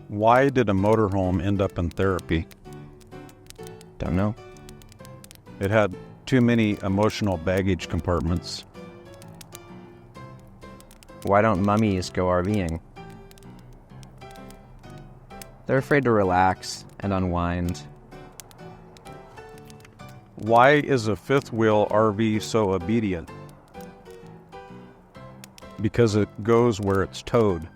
Why did a motorhome end up in therapy? Don't know. It had too many emotional baggage compartments. Why don't mummies go RVing? They're afraid to relax and unwind. Why is a fifth wheel RV so obedient? Because it goes where it's towed.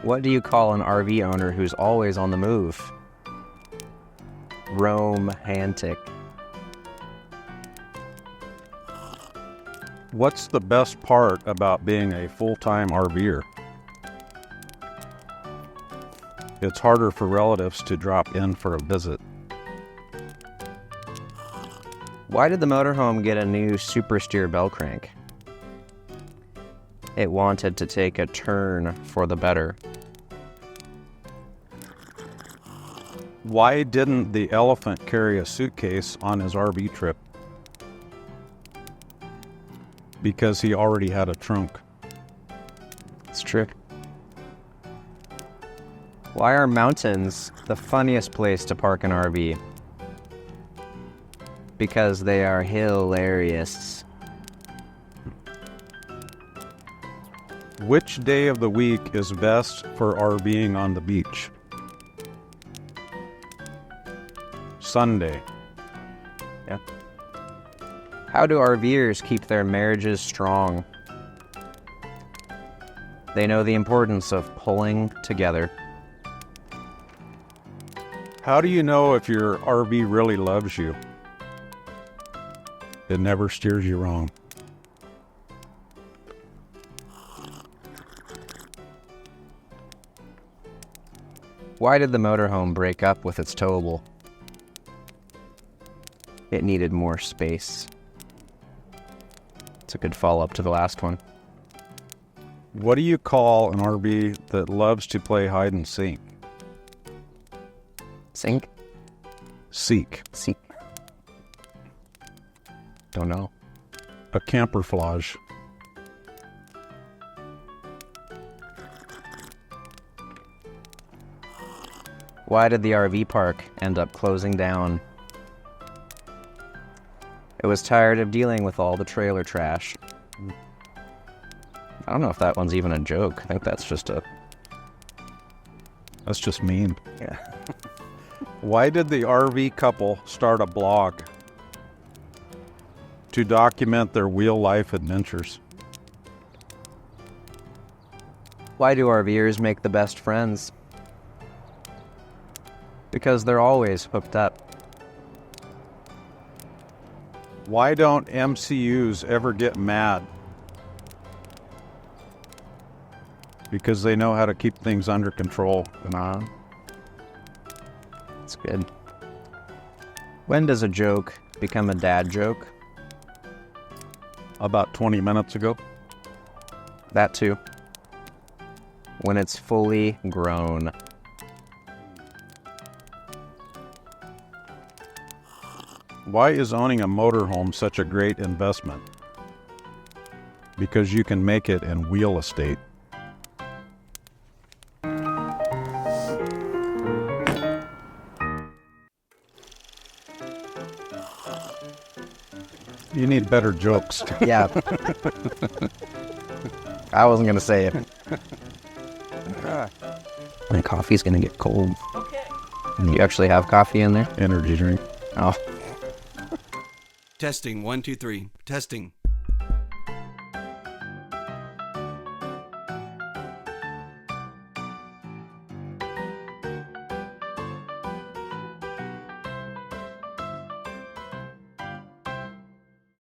What do you call an RV owner who's always on the move? Romantic. What's the best part about being a full-time RVer? It's harder for relatives to drop in for a visit. Why did the motorhome get a new super steer bell crank? It wanted to take a turn for the better. Why didn't the elephant carry a suitcase on his RV trip? Because he already had a trunk. It's true. Why are mountains the funniest place to park an RV? Because they are hilarious. Which day of the week is best for RVing on the beach? Sunday. Yeah. How do RVers keep their marriages strong? They know the importance of pulling together. How do you know if your RV really loves you? It never steers you wrong. Why did the motorhome break up with its towable? It needed more space. It's a good follow-up to the last one. What do you call an RV that loves to play hide and seek? Sink? Seek. Seek. Don't know. A camperflage. Why did the RV park end up closing down? It was tired of dealing with all the trailer trash. I don't know if that one's even a joke. I think that's just That's just mean. Yeah. Why did the RV couple start a blog? To document their wheel life adventures. Why do RVers make the best friends? Because they're always hooked up. Why don't MCUs ever get mad? Because they know how to keep things under control. That's good. When does a joke become a dad joke? About 20 minutes ago. That too. When it's fully grown. Why is owning a motorhome such a great investment? Because you can make it in wheel estate. You need better jokes. Yeah. I wasn't going to say it. My coffee's going to get cold. Okay. You actually have coffee in there? Energy drink. Oh. Testing, 1, 2, 3. Testing.